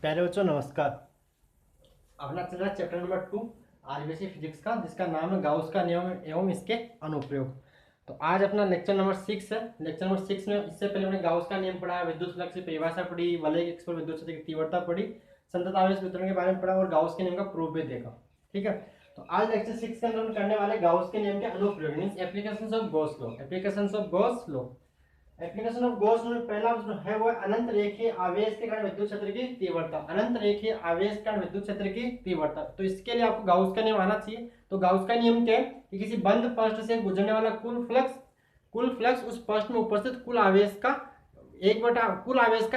प्यारे बच्चों नमस्कार। अपना चल रहा है चैप्टर नंबर 2 आरबीसी फिजिक्स का, जिसका नाम है गाउस का नियम एवं इसके अनुप्रयोग। तो आज अपना लेक्चर नंबर 6 है। लेक्चर नंबर 6 में इससे पहले हमने गाउस का नियम पढ़ा, विद्युत फ्लक्स की परिभाषा पढ़ी, वलय एक्स पर विद्युत क्षेत्र की तीव्रता पढ़ी, संतत आवेश वितरण के बारे में पढ़ा और गाउस के नियम का प्रूफ भी देखा। ठीक है, तो आज लेक्चर 6 के अंदर हम करने वाले गाउस के नियम के अनुप्रयोग means applications of Gauss law. Applications of Gauss law, application of Gauss law में पहला जो है वो अनंत रेखीय आवेश के कारण विद्युत क्षेत्र की तीव्रता। अनंत रेखीय आवेश के कारण विद्युत क्षेत्र की तीव्रता, तो इसके लिए आपको गाउस का नियम आना चाहिए। तो गाउस का नियम क्या है कि किसी बंद पृष्ठ से गुजरने वाला कुल फ्लक्स उस पृष्ठ में उपस्थित कुल आवेश का कुल आवेश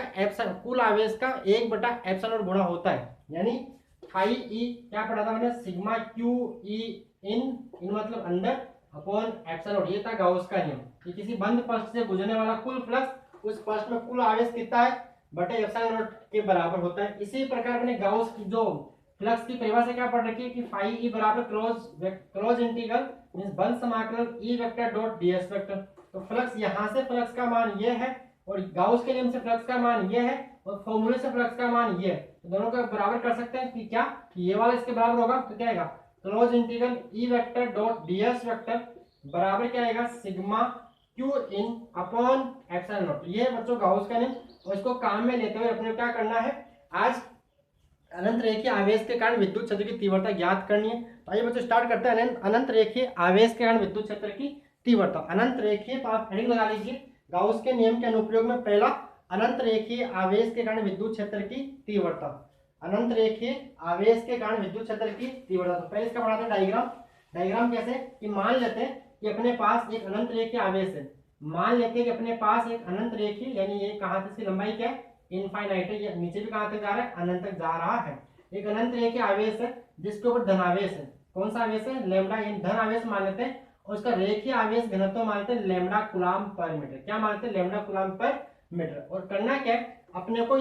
का 1/एप्सिलॉन गुणा होता है। यानी फाई ई क्या पढ़ा था मैंने, सिग्मा क्यू ई इन मतलब अंदर अपॉन एप्सिलॉन। ये था गाउस का नियम कि किसी बंद पृष्ठ से गुजरने वाला कुल फ्लक्स उस पृष्ठ में कुल आवेश कितना है बटे एप्सिलॉन नॉट के बराबर होता है। इसी प्रकार मैंने गाउस की जो फ्लक्स की परिभाषा क्या पढ़ रखी है कि फाई ई बराबर क्लोज इंटीग्रल मींस बंद समाकलन ई वेक्टर डॉट डीएस वेक्टर। तो फ्लक्स यहां से फ्लक्स का मान ये है और गाउस के नियम से फ्लक्स का मान ये है और फॉर्मूले से फ्लक्स का मान ये है। तो दोनों का बराबर कर सकते हैं कि क्या कि ये वाला इसके बराबर होगा। तो क्या आएगा, close integral E vector dot DS vector बराबर क्या आएगा, sigma Q in upon epsilon not. ये बच्चों गाउस का नियम, और इसको काम में लेते हुए अपने क्या करना है, आज अनंत रेखीय आवेश के कारण विद्युत क्षेत्र की तीव्रता ज्ञात करनी है। तो आइए बच्चों स्टार्ट करते हैं। अनंत रेखीय आवेश के कारण विद्युत क्षेत्र की तीव्रता। अनंत रेखीय, तो आप हेडिंग लगा लीजिए, गाउस के नियम के अनुप्रयोग में पहला अनंत रेखीय आवेश के कारण विद्युत क्षेत्र की तीव्रता। अनंत रेखीय आवेश के कारण विद्युत क्षेत्र की तीव्रता। तो पहले इसका बनाते हैं डायग्राम। डायग्राम कैसे कि मान लेते हैं कि अपने पास एक अनंत रेखीय आवेश है। मान लेते हैं कि अपने पास एक अनंत रेखीय, यानी ये कहां से, इसकी लंबाई क्या है, इनफाइनाइट है, ये नीचे भी कहां तक जा रहा है, अनंत तक जा रहा है। एक अनंत रेखीय आवेश है जिसके ऊपर धनावेश है। कौन सा आवेश है, लैम्डा, धन आवेश मान लेते हैं और उसका रेखीय आवेश घनत्व मानते हैं लैम्डा कूलम्ब पर मीटर। क्या मानते हैं, लैम्डा कूलम्ब पर मीटर। और करना क्या है, अपने को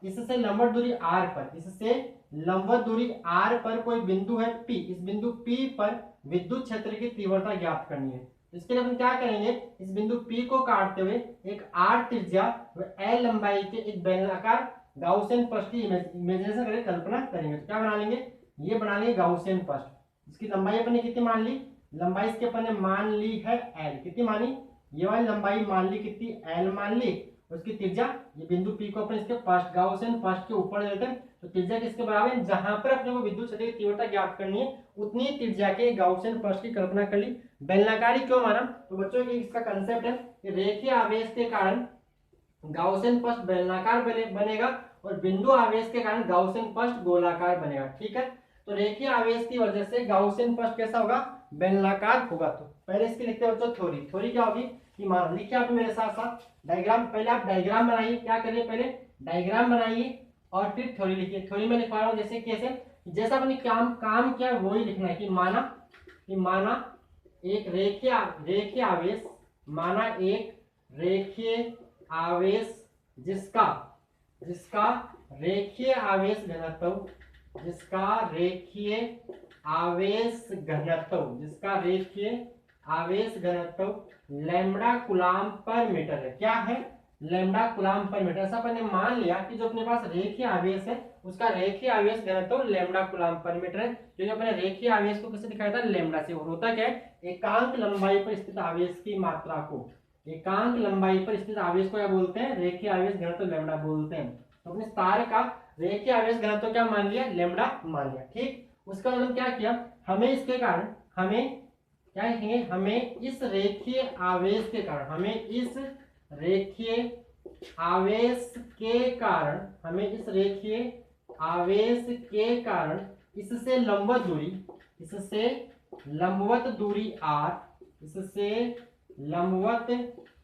इससे लंबवत दूरी r पर, इससे लंबवत दूरी r पर कोई बिंदु है P, इस बिंदु P पर विद्युत क्षेत्र की तीव्रता ज्ञात करनी है। इसके लिए हम क्या करेंगे, इस बिंदु P को काटते हुए एक r त्रिज्या व L लंबाई के एक बेलनाकार गाउसियन पृष्ठ की इमेजिनेशन करके कल्पना करेंगे। तो क्या बना लेंगे, ये बना लेंगे गाउसियन पृष्ठ। इसकी लंबाई अपन ने कितनी मान ली, लंबाई इसके अपन ने मान ली है L। कितनी मानी, ये वाली लंबाई मान ली कितनी, L मान ली। उसकी त्रिज्या, ये बिंदु P को अपन इसके पृष्ठ गाउसियन पृष्ठ के ऊपर लेते हैं। तो त्रिज्या किसके बराबर है, जहां पर अपने को विद्युत क्षेत्र की तीव्रता ज्ञात करनी है उतनी त्रिज्या के गाउसियन पृष्ठ की कल्पना कर ली। बेलनाकारी क्यों माना, तो बच्चों की इसका कंसेप्ट है कि रेखीय आवेश के कारण गाउसियन पृष्ठ बेलनाकार बनेगा और बिंदु आवेश के कारण गाउसियन पृष्ठ गोलाकार बनेगा। ठीक है, तो रेखीय आवेश की वजह से गाउसियन पृष्ठ कैसा होगा, बेलनाकार होगा। तो पहले इसकी लिखते हैं बच्चों थ्योरी। थ्योरी क्या होगी कि मान लिखिए आप मेरे साथ साथ डायग्राम। पहले आप डायग्राम बनाइए, क्या करिए, पहले डायग्राम बनाइए और फिर थ्योरी लिखिए। थ्योरी में लिखवा रहा हूँ जैसे कैसे, जैसा अपने काम किया वही लिखना है कि माना एक रेखीय आवेश, माना एक रेखीय आवेश जिसका रेखीय आवेश घनत्व, जिसका रेखीय आवेश घनत्व लैम्डा कूलम्ब पर मीटर है। क्या है, लैम्डा कूलम्ब पर मीटर। ऐसा अपन ने मान लिया कि जो अपने पास रेखीय आवेश है उसका रेखीय आवेश घनत्व लैम्डा कूलम्ब पर मीटर है। क्योंकि अपने रेखीय आवेश को कैसे दिखाया था, लैम्डा से। और होता क्या है, एकांक लंबाई पर स्थित आवेश की मात्रा को, एकांक लंबाई पर स्थित आवेश को क्या बोलते हैं, रेखीय आवेश घनत्व लैम्डा बोलते हैं। तो अपने तार का रेखीय आवेश घनत्व क्या मान लिया, लैम्डा मान लिया। ठीक, उसका मतलब क्या किया, हमें इसके कारण क्या लिखेंगे, हमें इस रेखीय आवेश के कारण इससे लंबवत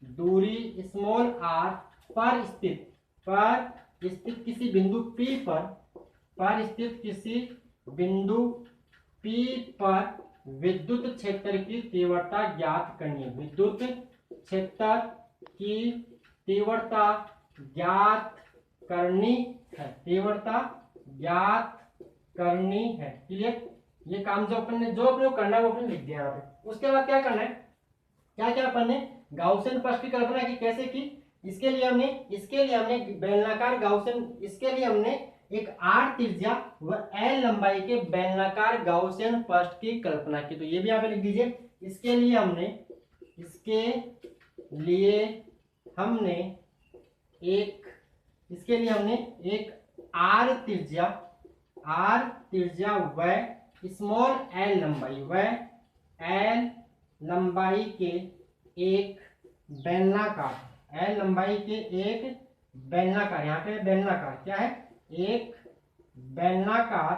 दूरी स्मॉल r पर स्थित किसी बिंदु P पर विद्युत क्षेत्र की तीव्रता ज्ञात करनी है। विद्युत क्षेत्र की तीव्रता ज्ञात करनी है। क्लियर, ये काम जो अपने को करना है वो अपने लिख दिया यहाँ पे। उसके बाद क्या करना है, क्या अपन ने गाउसियन पृष्ठ की कल्पना की, कैसे की इसके लिए हमने बेलनाकार गाउसियन, इसके लिए हमने एक आर त्रिज्या व एल लंबाई के बेलनाकार गाउसियन पृष्ठ की कल्पना की। तो ये भी यहाँ पे लिख दीजिए। इसके लिए हमने एक आर त्रिज्या व स्मॉल एल लंबाई के एक बेलनाकार यहाँ पे बेलनाकार क्या है, एक बेलनाकार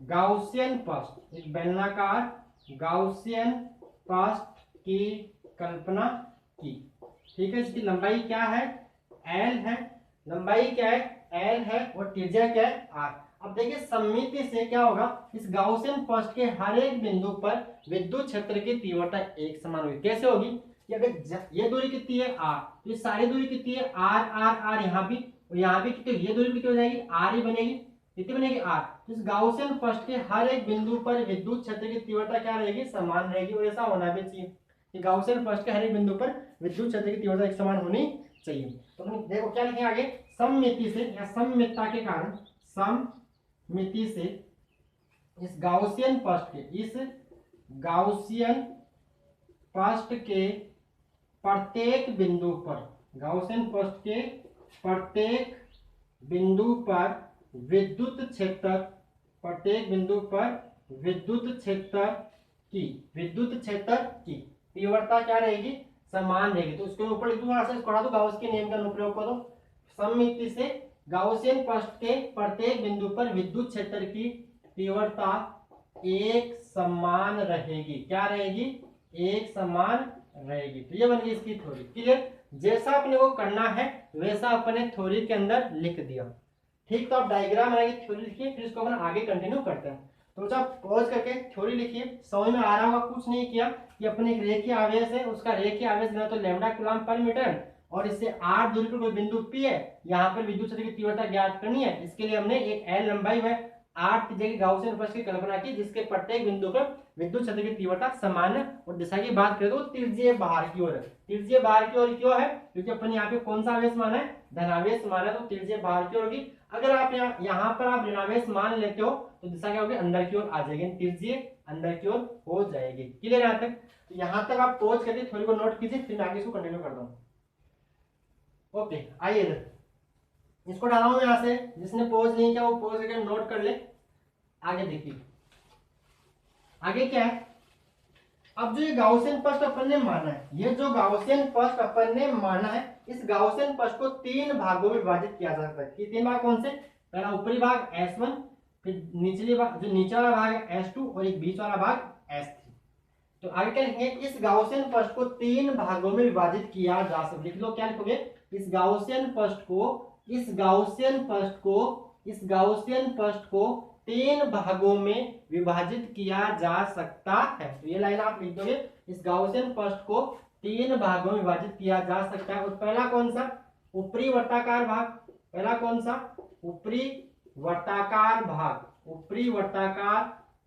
गाउसियन पृष्ठ की कल्पना की। ठीक है, इसकी लंबाई क्या है, एल है, लंबाई क्या है, एल है, और त्रिज्या क्या है, आर। अब देखिए सममिति से क्या होगा, इस गाउसियन पृष्ठ के हर एक बिंदु पर विद्युत क्षेत्र की तीव्रता एक समान होगी। कैसे होगी कि अगर ये दूरी कितनी है, आर, तो ये सारी दूरी कितनी है, आर आर आर, यहाँ भी और यहाँ भी कितनी, ये दूरी कितनी हो जाएगी, आर ही बनेगी। कितनी बनेगी, आर। तो इस गाउसियन पृष्ठ के हर एक बिंदु पर विद्युत क्षेत्र की तीव्रता क्या रहेगी, समान रहेगी। और ऐसा होना भी चाहिए कि गाउसियन पृष्ठ के हर एक बिंदु पर विद्युत क्षेत्र की तीव्रता एक समान होनी चाहिए। तो देखो क्या लिखेंगे आगे, सममिति से या सममितता के कारण, सममिति से इस गाउसियन पृष्ठ के प्रत्येक बिंदु पर, गाउसियन पृष्ठ के प्रत्येक बिंदु पर विद्युत क्षेत्र की तीव्रता क्या रहेगी, समान रहेगी। तो उसके ऊपर लिख दूं, पढ़ा दो, गाउस के नियम का अनुप्रयोग करो। सममिति से गाउसियन पृष्ठ के प्रत्येक बिंदु पर विद्युत क्षेत्र की तीव्रता एक समान रहेगी। क्या रहेगी, एक समान रहेगी। तो ये बन गई इसकी थ्योरी। क्लियर, जैसा अपने को करना है वैसा अपने थ्योरी के अंदर लिख दिया। ठीक, तो आप डायग्राम बनाइए, थ्योरी लिखिए, फिर इसको अपन आगे कंटिन्यू करते हैं। तो आप पॉज करके थ्योरी लिखिए। समझ में आ रहा होगा, कुछ नहीं किया कि अपने एक रेखीय आवेश है, उसका रेखीय आवेश तो लैम्डा कूलम्ब पर मीटर, और इससे r दूरी पर कोई बिंदु P है, यहाँ पर विद्युत क्षेत्र की तीव्रता ज्ञात करनी है। इसके लिए हमने एक L लंबाई है, r त्रिज्या की गाउसियन पृष्ठ की कल्पना की, जिसके प्रत्येक बिंदु पर विद्युत क्षेत्र की तीव्रता समान है। और दिशा की बात करें तो त्रिज्यीय बाहर की ओर है। त्रिज्यीय बाहर की ओर क्यों है, क्योंकि अपन यहाँ पे कौन सा आवेश माना है, धनावेश माना है, तो त्रिज्यीय बाहर की ओर होगी। अगर आप यहाँ पर आप ऋणावेश मान लेते हो तो दिशा क्या होगी, अंदर की ओर आ जाएगी, त्रिज्यीय अंदर की ओर हो जाएगी। क्लियर यहाँ तक, यहाँ तक आप पॉज करके थोड़ी को नोट कीजिए, फिर मैं आगे इसको कंटिन्यू करता हूँ। ओके, आइए इधर इसको डाला हूं यहां से, जिसने पॉज नहीं किया वो पॉज करके नोट कर ले। आगे देखिए, आगे क्या है, अब जो ये गाउसियन पृष्ठ अपन ने माना है, ये जो गाउसियन पृष्ठ अपन ने माना है, इस गाउसियन पृष्ठ को तीन भागों में विभाजित किया जा सकता है। कि तीन भाग कौन से, पहला ऊपरी भाग S1, फिर निचले भाग, जो नीचे वाला भाग है S2, और एक बीच वाला भाग S3। तो आगे क्या लिखेंगे, इस गाउसियन पृष्ठ को तीन भागों में विभाजित किया जा सकता है। लिख लो, क्या लिखोगे, इस गाउसियन पृष्ठ को तीन भागों में विभाजित किया जा सकता है। तो ये लाइन आप लिख दोगे, इस गाउसियन पृष्ठ को तीन भागों में विभाजित किया जा सकता है। और पहला कौन सा, ऊपरी वर्ताकार भाग, पहला कौन सा, ऊपरी वर्ताकार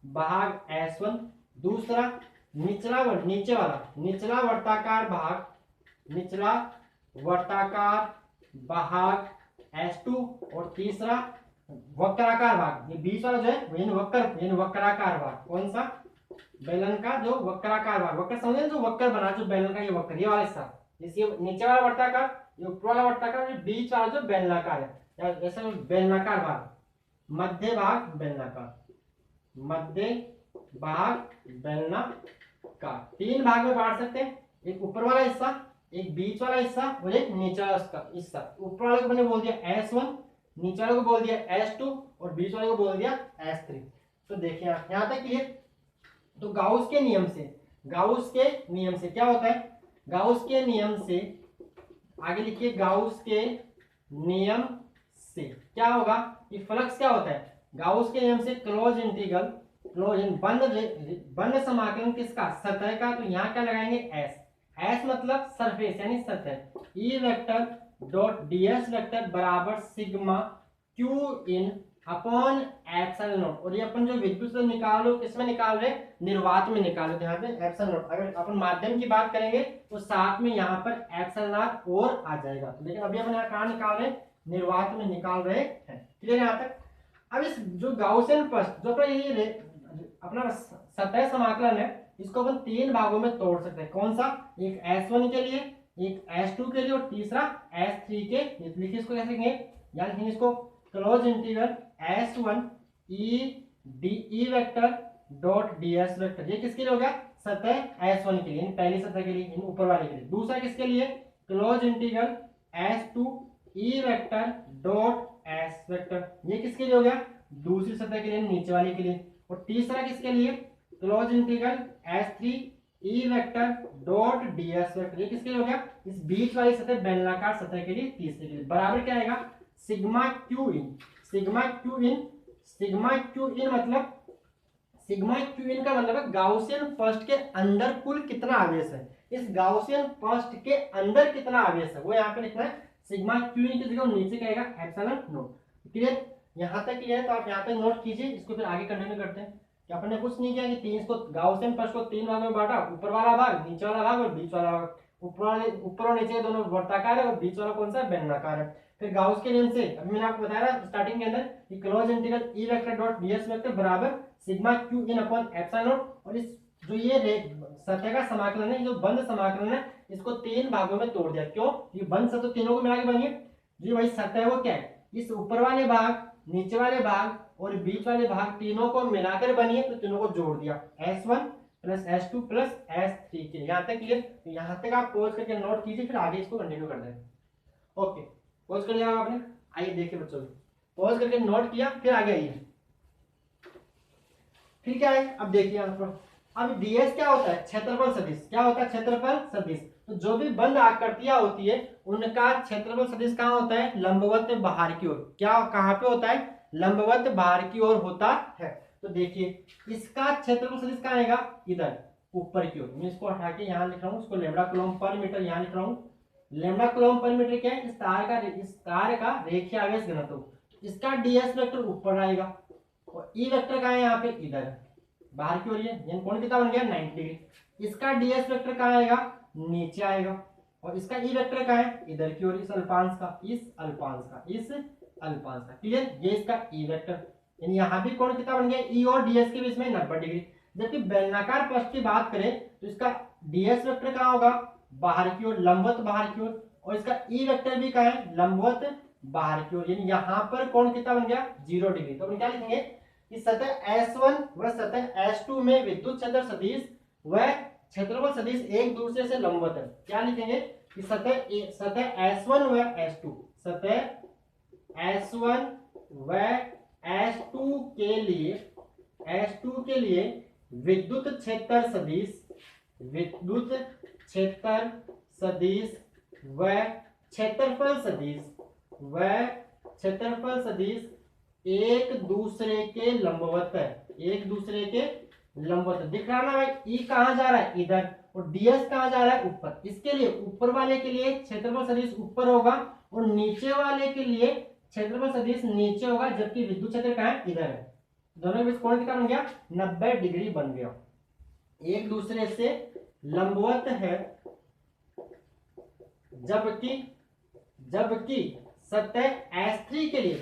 भाग S1, दूसरा निचला वर्ताकार भाग S2, और तीसरा वक्राकार भाग, ये बीच वाला जो है वक्राकार भाग। कौन सा, बेलन का जो वक्राकार भाग, वक्र समझे, जो वक्र बना, जो बेलन का ये वक्र, ये वाला हिस्सा, जैसे नीचे वाला वर्ताकार, ये ऊपर वाला वर्ताकार, ये बीच वाला जो बेलनाकार है, जैसे बेलनाकार भाग, मध्य भाग बेलनाकार। तीन भाग में बांट सकते हैं, एक ऊपर वाला हिस्सा, एक बीच वाला हिस्सा, और एक नीचे वाला हिस्सा। ऊपर वाले को मैंने बोल दिया S1, नीचे वाले को बोल दिया S2, और बीच वाले को बोल दिया S3। तो देखिए यहाँ तक क्लियर। तो गाउस के नियम से क्या होता है, गाउस के नियम से, आगे लिखिए, गाउस के नियम से क्या होगा कि फ्लक्स क्या होता है, गाउस के नियम से क्लोज इंटीग्रल, बंद समाकलन किसका, सतह का। तो यहाँ क्या लगाएंगे, S मतलब सरफेस यानी सतह, E vector dot ds vector बराबर sigma Q in upon epsilon not. और ये अपन जो विद्युत से निकाल लो किसमें निकाल रहे, निर्वात में निकाल रहे, यहाँ पे एप्सिलॉन नॉट। अगर अपन माध्यम की बात करेंगे तो साथ में यहाँ पर एप्सिलॉन नॉट और आ जाएगा। लेकिन अभी अपन यहाँ कहाँ निकाल रहे हैं, निर्वात में निकाल रहे हैं। क्लियर है यहाँ तक। अब इस जो गाउसियन फर्स्ट जो ये अपना सतह समाकलन है, इसको अपन तीन भागों में तोड़ सकते हैं। कौन सा, एक S1 के लिए, एक S2 के लिए और तीसरा S3 के लिए। लिखिए इसको कैसे लिखेंगे, या लिखेंगे इसको close integral S1 E D vector dot ds vector. ये किसके लिए हो गया, सतह S1 के लिए, पहली सतह के लिए, ऊपर वाले के लिए। दूसरा किसके लिए, close integral S2 E vector dot S vector. ये किसके लिए हो गया, दूसरी सतह के लिए, नीचे वाले के लिए। और तीसरा किसके लिए, close integral S3 E vector dot ds vector. ये किसके लिए हो गया, इस बीच वाली सतह बेलनाकार सतह के लिए, तीसरे के लिए। बराबर क्या आएगा, सिग्मा क्यू इन। सिग्मा क्यू इन, सिग्मा क्यू इन मतलब, सिग्मा क्यू इन का मतलब है गाउसियन फर्स्ट के अंदर कुल कितना आवेश है। इस गाउसियन फर्स्ट के अंदर कितना आवेश है वो यहाँ पे लिखना है। सिग्मा क्यू इन की जगह नीचे क्या आएगा, एप्सिलॉन नॉट। क्लियर, यहाँ तक क्लियर है। तो आप यहाँ पे नोट कीजिए, इसको फिर आगे कंटिन्यू करते हैं। कि अपन ने कुछ नहीं किया कि तीन इसको गाउसियन फर्स्ट को तीन भागों में बांटा, ऊपर वाला भाग, नीचे वाला भाग और बीच वाला भाग। ऊपर और नीचे दोनों वर्ताकार है और बीच वाला कौन सा है, बेलनाकार है। फिर गाउस के नियम से अभी मैंने आपको बताया स्टार्टिंग के अंदर कि close integral E vector dot ds vector बराबर sigma Q in upon epsilon not. और इस जो ये सतह का समाकलन है, जो बंद समाकलन है, इसको तीन भागों में तोड़ दिया। क्यों, ये बंद सतह तीनों को मिला के बनी है। जो वही सतह है वो क्या है, इस ऊपर वाले भाग, नीचे वाले भाग और बीच वाले भाग तीनों को मिलाकर बनी है। तो तीनों को जोड़ दिया, S1 plus S2 plus S3 के। यहाँ तक क्लियर। तो यहाँ तक आप पॉज करके नोट कीजिए, फिर आगे इसको कंटिन्यू कर दें। ओके, पॉज कर लिया आपने। आइए देखिए बच्चों, पॉज करके नोट किया, फिर आगे आइए। फिर क्या है, अब देखिए यहाँ पर, अब ds क्या होता है, क्षेत्रफल सदिश। क्या होता है, क्षेत्रफल सदिश। तो जो भी बंद आकृतियां होती है उनका क्षेत्रफल सदिश कहाँ होता है, लंबवत बाहर की ओर। क्या, कहाँ पे होता है, लंबवत बाहर की ओर होता है। तो देखिए इसका क्षेत्रफल सदिश कहाँ आएगा, इधर ऊपर की ओर। मैं इसको हटा के यहाँ लिख रहा हूँ, इसको लैम्ब्डा कूलम्ब पर मीटर यहाँ लिख रहा हूँ। लैम्ब्डा कूलम्ब पर मीटर क्या है, इस तार का रेखीय आवेश घनत्व। इसका ds वेक्टर ऊपर आएगा और ई वेक्टर कहाँ है, यहाँ पे इधर बाहर की ओर। ये कोण कितना बन गया, 90 डिग्री। इसका ds वेक्टर कहाँ आएगा, नीचे आएगा। और इसका ई वेक्टर कहाँ है, इधर की ओर, इस अल्पांश का, इस अल्पांश का, इस अल्पांश का। क्लियर, ये इसका ई वेक्टर। यानी यहाँ भी कोण कितना बन गया, ई और ds के बीच में 90 डिग्री। जबकि बेलनाकार पृष्ठ की बात करें तो इसका ds वेक्टर कहाँ होगा, बाहर की ओर, लंबवत बाहर की ओर। और इसका ई वेक्टर भी कहाँ है, लंबवत बाहर की ओर। यानी यहाँ पर कोण कितना बन गया, 0 डिग्री। तो अपन क्या लिखेंगे, कि सतह S1 व सतह S2 में विद्युत क्षेत्र सदिश व क्षेत्रफल सदिश एक दूसरे से लंबवत है। क्या लिखेंगे, कि सतह S1 व S2, सतह S1 व S2 के लिए विद्युत क्षेत्र सदिश, विद्युत क्षेत्र सदिश व क्षेत्रफल सदिश एक दूसरे के लंबवत है। एक दूसरे के लंबवत दिख रहा ना भाई, ई कहां जा रहा है, इधर, और ds कहां जा रहा है, ऊपर। इसके लिए ऊपर वाले के लिए क्षेत्रफल सदिश ऊपर होगा और नीचे वाले के लिए क्षेत्रफल सदिश नीचे होगा, जबकि विद्युत क्षेत्र कहां है, इधर है। दोनों के बीच कोण कितना बन गया, 90 डिग्री बन गया। एक दूसरे से लंबवत है, जबकि सतह S3 के लिए,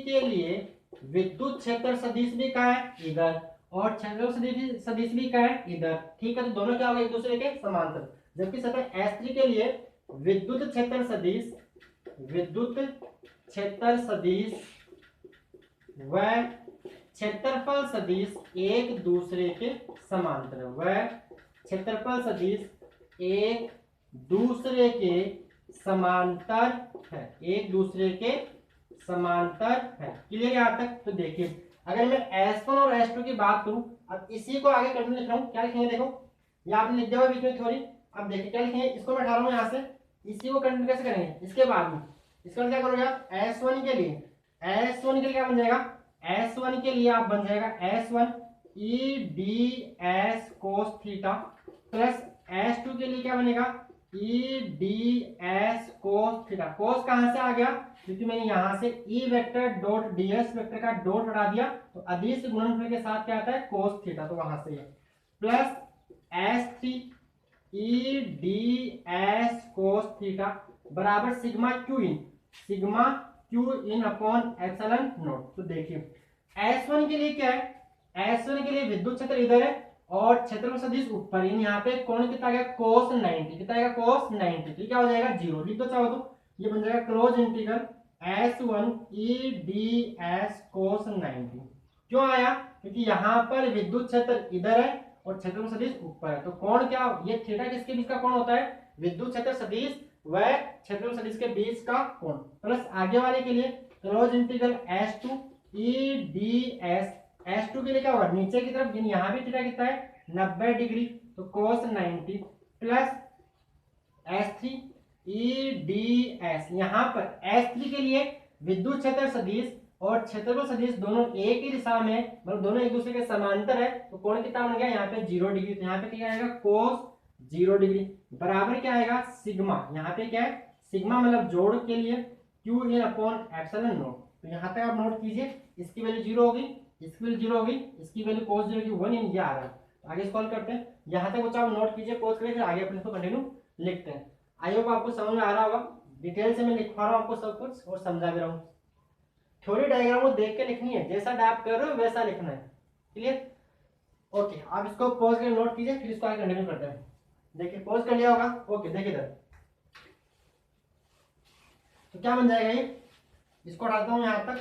के लिए विद्युत क्षेत्र सदिश भी कहाँ है, इधर, और क्षेत्रफल सदिश भी कहाँ है, इधर। ठीक है, तो दोनों क्या होगा, एक दूसरे के समांतर। जबकि सतह S3 के लिए विद्युत क्षेत्र सदिश व क्षेत्रफल सदिश एक दूसरे के समांतर, एक दूसरे के समांतर है। क्लियर यहाँ तक। तो देखिए, अगर मैं S1 और S2 की बात करूं, अब इसी को आगे कंटिन्यू लिख रहा हूं। क्या लिखेंगे, देखो ये आपने लिख दिया हुआ बीच में थ्योरी। अब देखिए क्या लिखेंगे, इसको मैं उठा रहा हूं यहाँ से, इसी को कंटिन्यू कैसे करेंगे, इसके बाद में इसका क्या करोगे आप, S1 के लिए क्या बन जाएगा, S1 के लिए आप बन जाएगा S1 E ds cos theta plus S2 के लिए क्या बनेगा, E D S cos theta. Cos कहां से आ गया, क्योंकि मैंने यहां से E vector dot D S vector का डॉट हटा दिया, तो अदिश गुणनफल के साथ क्या आता है, कोस थीटा, तो वहां से plus S three E D S cos theta बराबर sigma Q in upon epsilon not. तो देखिए S1 के लिए क्या है, S1 के लिए विद्युत क्षेत्र इधर है और क्षेत्रफल सदिश ऊपर, यहाँ पे कोण कितना आ गया, cos 90, कितना आएगा cos 90, तो क्या हो जाएगा 0, लिख दो चाहो तो, ये बन जाएगा क्लोज इंटीग्रल S1 ई डी एस कोस 90। क्यों आया, क्योंकि यहाँ पर विद्युत क्षेत्र इधर है और क्षेत्रफल सदिश ऊपर है, तो कोण क्या, ये थीटा किसके बीच का कोण होता है, विद्युत क्षेत्र सदिश व क्षेत्रफल सदिश के बीच का कोण, प्लस आगे वाले के लिए क्लोज इंटीग्रल S2 ई डी एस, S2 के लिए क्या होगा, नीचे की तरफ यहाँ भी थीटा कितना है 90 डिग्री, तो cos 90 प्लस S3 ई डी एस, यहाँ पर S3 के लिए विद्युत क्षेत्र सदिश और क्षेत्रफल सदिश दोनों एक ही दिशा में, मतलब दोनों एक दूसरे के समांतर है, तो कोण कितना बन गया यहाँ पे 0 डिग्री, तो यहाँ पे क्या आएगा cos 0 डिग्री बराबर क्या आएगा सिग्मा, यहाँ पे क्या है सिग्मा मतलब जोड़ के लिए Q in upon epsilon not. तो यहाँ तक आप नोट कीजिए, इसकी वैल्यू 0 होगी, इसकी वैल्यू 0 होगी, इसकी वैल्यू cos 0 की 1 इन ये आ रहा है। आगे सॉल्व करते हैं, यहाँ तक बच्चा आप नोट कीजिए, पॉज करिए, फिर आगे अपने इसको कंटिन्यू लिखते हैं। आई होप आपको समझ में आ रहा होगा, डिटेल से मैं लिखवा रहा हूँ आपको सब कुछ और समझा भी रहा हूँ। थ्योरी डायग्राम को देख के लिखनी है, जैसा आप कर रहे हो वैसा लिखना है, क्लियर। ओके, आप इसको पॉज करके नोट कीजिए, फिर इसको आगे कंटिन्यू करते हैं। देखिए पॉज कर लिया होगा, ओके देखिए इधर, तो क्या बन जाएगा ये, इसको हटाता हूँ यहाँ तक,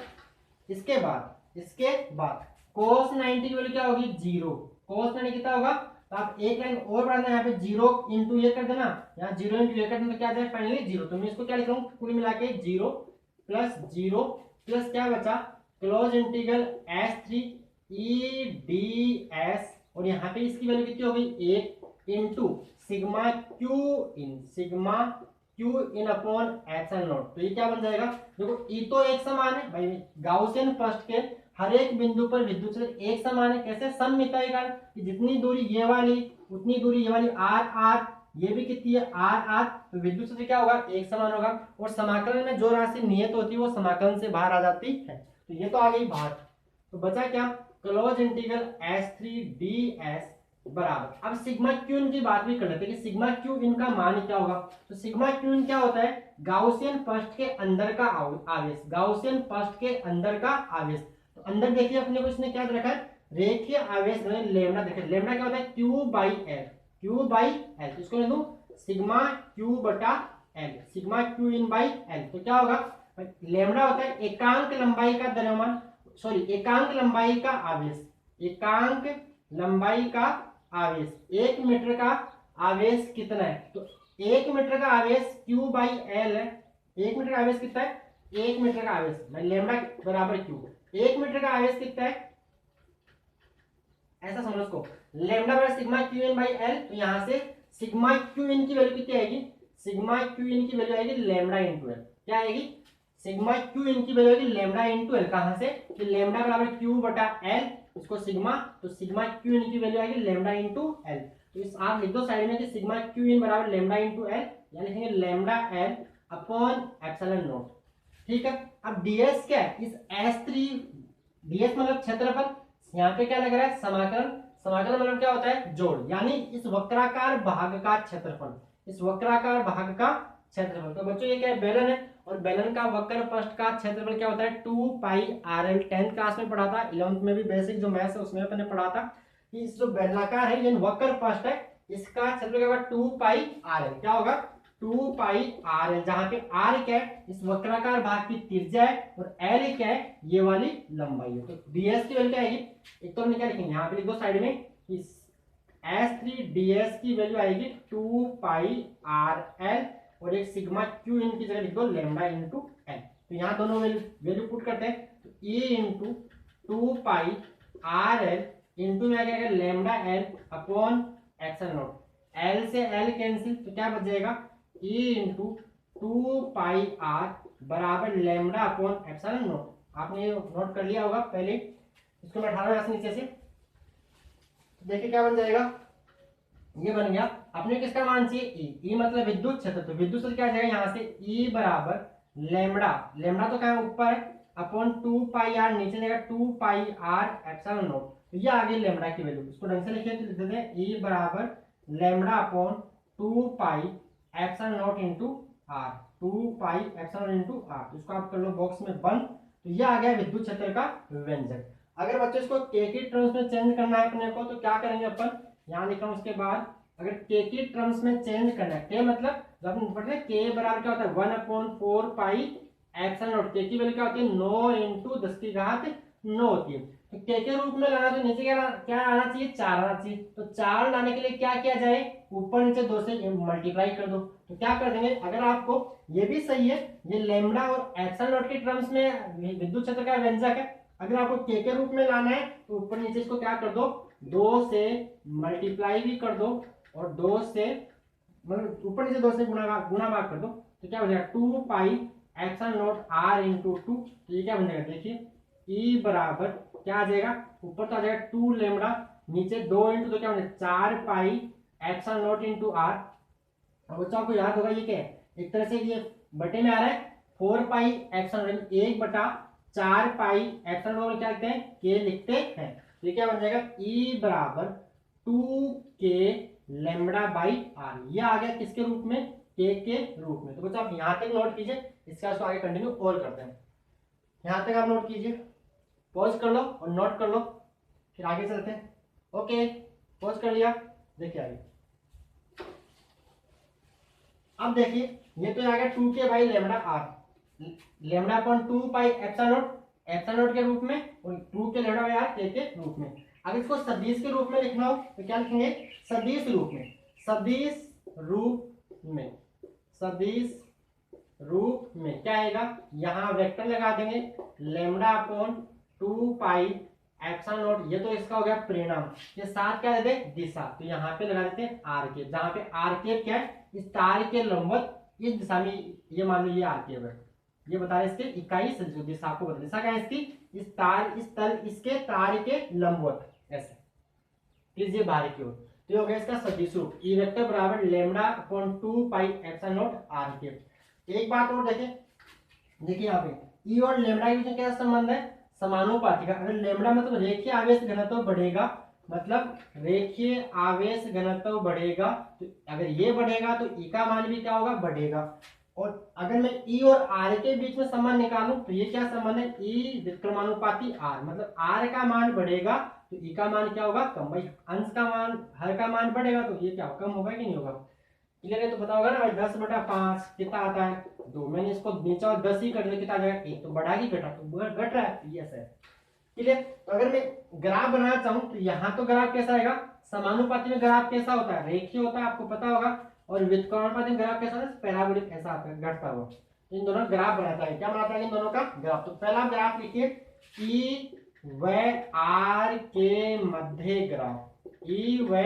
इसके बाद cos 90 की वैल्यू क्या होगी 0, cos 90 कितना होगा, तो आप एक लाइन और बढ़ाना, यहाँ पे 0 इंटू ये कर देना, यहाँ 0 इंटू ये कर देना, तो क्या आ जाए फाइनली 0, तो मैं इसको क्या लिख रहा हूँ कुल मिला के 0 प्लस क्या बचा, क्लोज इंटीग्रल S3 ई डी एस, और यहाँ पे इसकी वैल्यू कितनी हो गई 1 into sigma Q in upon epsilon not. तो ये क्या बन जाएगा, देखो ई तो एक समान है भाई, गाउसियन फर्स्ट के हर एक बिंदु पर विद्युत क्षेत्र एक समान है, कैसे सममिताई का, कि जितनी दूरी ये वाली उतनी दूरी ये वाली आर, ये भी कितनी है आर, तो विद्युत क्षेत्र क्या होगा एक समान होगा, और समाकलन में जो राशि नियत होती है वो समाकलन से बाहर आ जाती है, तो ये तो आ गई बाहर। तो बचा क्या, क्लोज इंटीग्रल S3 ds बराबर, अब सिग्मा क्यू इन की बात भी कर लेते हैं कि सिग्मा क्यू इन का मान क्या होगा। तो सिग्मा क्यू इन क्या होता है, गाउसियन फर्स्ट के अंदर का आवेश, गाउसियन फर्स्ट के अंदर का आवेश। तो अंदर देखिए अपने को इसने क्या रखा है, रेखीय आवेश लेमडा, देखिए लेमडा क्या होता है क्यू बाई एल, इसको ले लूं सिग्मा क्यू बटा L, sigma Q in by L. तो क्या होगा, लेमडा होता है एकांक लंबाई का द्रव्यमान, एकांक लंबाई का आवेश, एकांक लंबाई का आवेश, 1 मीटर का आवेश कितना है, तो 1 मीटर का आवेश Q बाई एल है, 1 मीटर का आवेश कितना है, 1 मीटर का आवेश मैं लेमडा बराबर Q, 1 मीटर का आवेश कितना है, ऐसा समझो उसको, लेमडा बराबर sigma Q in by L. तो यहां से सिग्मा क्यू इन की वैल्यू कितनी आएगी, सिग्मा क्यू इन की वैल्यू आएगी लेमडा इंटू एल, क्या आएगी सिग्मा क्यू इन की वैल्यू आएगी लेमडा इंटू एल, कहां से कि लेमडा बराबर Q बटा एल, इसको सिग्मा, तो सिग्मा क्यू इन की वैल्यू आएगी लेमडा इंटू एल। तो इस आप लिख दो साइड में कि सिग्मा क्यू इन बराबर लेमडा इंटू एल, या लिखेंगे lambda L upon epsilon not, ठीक है। अब ds क्या है, इस S3 ds मतलब क्षेत्रफल, यहाँ पे क्या लग रहा है समाकलन, समाकलन मतलब क्या होता है जोड़, यानी इस वक्राकार भाग का क्षेत्रफल, इस वक्राकार भाग का क्षेत्रफल। तो बच्चों ये क्या है बेलन है, और बेलन का वक्र पृष्ठ का क्षेत्रफल क्या होता है 2 पाई RL, 10th क्लास में पढ़ा था, 11th में भी बेसिक जो मैथ्स है उसमें अपने पढ़ा था कि इस जो बेलनाकार है ये वक्र पृष्ठ है, इसका क्षेत्रफल क्या होगा 2 पाई RL, क्या होगा 2 पाई RL, जहां पे R क्या है इस वक्राकार भाग की त्रिज्या है और L क्या है ये वाली लंबाई है। तो ds की वैल्यू क्या आएगी, एक तो हमने क्या लिखेंगे यहाँ पे लिख दो साइड में, इस S3 ds की वैल्यू आएगी 2 पाई RL, और एक सिग्मा क्यू इन की जगह लिख दो लेमडा इंटू एल। तो यहाँ दोनों वैल्यू पुट करते हैं, तो ई इंटू 2 पाई RL इंटू में क्या lambda L upon epsilon not, L से एल कैंसिल, तो क्या बच जाएगा ई इंटू 2 पाई R बराबर लेमडा अपॉन एप्सिलॉन नॉट। आपने ये नोट कर लिया होगा पहले, इसको मैं 18 यहाँ से नीचे से, देखिए क्या बन जाएगा, ये बन गया अपने किसका मान चाहिए, ई मतलब विद्युत क्षेत्र, तो विद्युत क्षेत्र क्या आ जाएगा यहाँ से ई बराबर लेमड़ा, लेमड़ा तो क्या है ऊपर है, अपॉन 2 पाई आर, नीचे जाएगा 2 पाई आर एप्सिलॉन नॉट, तो ये आ गई लेमड़ा की वैल्यू। इसको ढंग से लिखिए तो लिख देते हैं ई बराबर lambda upon 2 pi epsilon naught into r, 2 pi epsilon into r, तो इसको आप कर लो बॉक्स में बंद। तो ये आ गया विद्युत क्षेत्र का व्यंजक। अगर बच्चों इसको के की टर्म्स में चेंज करना है अपने को, तो क्या करेंगे अपन, यहाँ लिख रहा हूँ उसके बाद, अगर के की टर्म्स में चेंज करना है, के मतलब जब हम पढ़ते हैं के बराबर क्या होता है 1/4 पाई एप्सिलॉन नॉट, के की वैल्यू क्या होती है 9 इंटू 10⁹ होती है। तो के रूप में लाना तो नीचे क्या आना चाहिए 4 आना चाहिए, तो 4 लाने के लिए क्या किया जाए, ऊपर नीचे 2 से मल्टीप्लाई कर दो। तो क्या कर देंगे, अगर आपको ये भी सही है, ये लेमड़ा और एप्सिलॉन नॉट के टर्म्स में विद्युत क्षेत्र का व्यंजक है, अगर आपको के रूप में लाना है तो ऊपर नीचे इसको क्या कर दो, 2 से मल्टीप्लाई भी कर दो और 2 से मतलब ऊपर नीचे 2 से गुणा भाग कर दो, तो क्या हो जाएगा 2 pi epsilon naught r into 2, तो ये क्या बन जाएगा देखिए ई बराबर क्या आ जाएगा, ऊपर तो आ जाएगा 2 लेमड़ा, नीचे 2 इंटू तो क्या हो जाएगा 4 pi epsilon naught into r. और बच्चों आपको याद होगा ये क्या है, एक तरह से ये बटे में आ रहा है 4 पाई एप्सिलॉन, 1/4 पाई एप्सिलॉन क्या लिखते हैं के लिखते हैं, तो ये क्या बन जाएगा ई बराबर 2 के लेमड़ा बाई आर, ये आ गया किसके रूप में, के रूप में। तो बच्चों आप यहाँ तक नोट कीजिए, इसका आगे कंटिन्यू और करते हैं। यहाँ तक आप नोट कीजिए, पॉज कर लो और नोट कर लो, फिर आगे चलते हैं। ओके पॉज कर लिया, देखिए आगे। अब देखिए ये तो आ गया 2 के by lambda r, lambda upon 2 pi epsilon naught के रूप में और 2 के लेमड़ा बाई आर के रूप में। अगर इसको सदिश के रूप में लिखना हो तो क्या लिखेंगे, सदिश रूप में, सदिश रूप में, सदिश रूप में क्या आएगा, यहाँ वेक्टर लगा देंगे lambda upon 2 pi epsilon not, ये तो इसका हो गया परिणाम, ये साथ क्या देते हैं दिशा, तो यहाँ पे लगा देते हैं आर के, जहाँ पे आर के क्या है इस तार के लंबवत इस दिशा में, ये मान लो ये आर के है, ये बता रहे इसके इकाई सदिश, दिशा को बता, दिशा क्या है इसकी इस तार इस तल इसके तार के लंबवत ऐसे, प्लीज ये बाहर की ओर, तो ये हो गया इसका सदिश रूप ई वेक्टर बराबर lambda upon 2 pi epsilon naught r के। एक बात और देखें, देखिए यहाँ पे ई और लेमड़ा के बीच क्या संबंध है, समानुपाती का। अगर लेमड़ा मतलब रेखीय आवेश घनत्व बढ़ेगा, मतलब रेखीय आवेश घनत्व बढ़ेगा, तो अगर ये बढ़ेगा तो ई का मान भी क्या होगा बढ़ेगा। और अगर मैं ई और आर के बीच में संबंध निकालूं तो ये क्या संबंध है, ई व्युत्क्रमानुपाती आर, मतलब आर का मान बढ़ेगा तो ई का मान क्या होगा कम, भाई अंश का मान हर का मान बढ़ेगा तो ये क्या कम होगा कि नहीं होगा, क्लियर है। तो पता होगा ना भाई 10/5 कितना आता है 2, मैंने इसको नीचे और 10 ही कर दिया, कितना आ जाएगा 1, तो बढ़ा की घटा, तो घट रहा है, यस है क्लियर। तो अगर मैं ग्राफ बनाना चाहूं तो यहाँ तो ग्राफ कैसा आएगा, समानुपाती में ग्राफ कैसा होता है रेखीय होता है, आपको पता होगा, और व्युत्क्रमानुपाती में ग्राफ कैसा होता है पैराबोलिक ऐसा आता है घटता हुआ। इन दोनों ग्राफ बनाता है, क्या बनाता है इन दोनों का ग्राफ। तो पहला ग्राफ लिखिए ई व आर के मध्य ग्राफ, ई व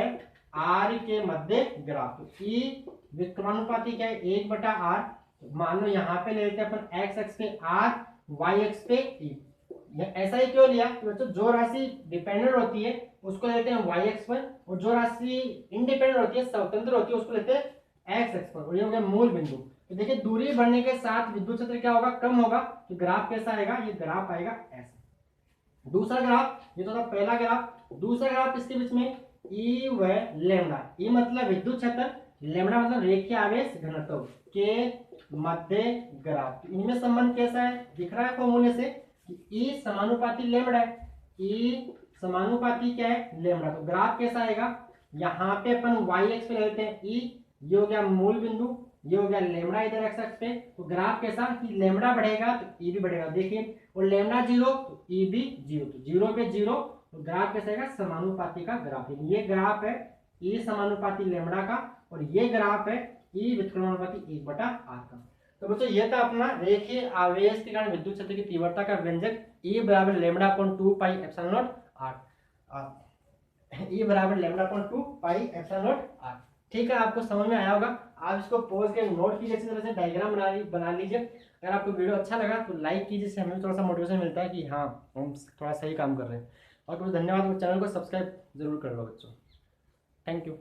आर के मध्य ग्राफ, तो ई व्युत्क्रमानुपाती क्या है 1/r, मान लो यहाँ पे ले लेते हैं अपन x अक्ष पे r, y अक्ष पे e। ऐसा ही क्यों लिया, तो जो राशि डिपेंडेंट होती है उसको लेते हैं y अक्ष पर, और जो राशि इंडिपेंडेंट होती है स्वतंत्र होती है उसको लेते हैं x अक्ष पर, और ये हो गया मूल बिंदु। तो देखिए दूरी बढ़ने के साथ विद्युत क्षेत्र क्या होगा कम होगा, तो ग्राफ कैसा आएगा, ये ग्राफ आएगा ऐसा। दूसरा ग्राफ, ये तो था पहला ग्राफ, दूसरा ग्राफ इसके बीच में ई व लेमड़ा, ई मतलब विद्युत क्षेत्र, लेमड़ा मतलब रेखीय आवेश घनत्व के मध्य ग्राफ। तो इनमें संबंध कैसा है दिख रहा है फॉर्मूले से कि ई समानुपाती लेमड़ा है, ई समानुपाती क्या है लेमड़ा, तो ग्राफ कैसा आएगा, यहाँ पे अपन y एक्स पे लेते हैं ई, ये हो गया मूल बिंदु, ये हो गया लेमड़ा इधर एक्स एक्स पे, तो ग्राफ कैसा कि लेमड़ा बढ़ेगा तो ई भी बढ़ेगा, देखिए और लेमड़ा 0 तो ई भी 0, तो 0 पे 0, तो ग्राफ कैसा आएगा समानुपाती का ग्राफ। ये ग्राफ है ई समानुपाती लेमड़ा का, और ये ग्राफ है ई व्युत्क्रमानुपाती 1/r का। तो बच्चों ये था अपना रेखीय आवेश के कारण विद्युत क्षेत्र की तीव्रता का व्यंजक ई बराबर lambda upon 2 pi epsilon not r, ई बराबर lambda upon 2 pi epsilon not r। ठीक है, आपको समझ में आया होगा। आप इसको पॉज के नोट कीजिए, अच्छी तरह से डायग्राम बना लीजिए। अगर आपको वीडियो अच्छा लगा तो लाइक कीजिए, इससे हमें थोड़ा सा मोटिवेशन मिलता है कि हाँ हम थोड़ा सही काम कर रहे हैं। और धन्यवाद, चैनल को सब्सक्राइब जरूर कर लो बच्चों। Thank you.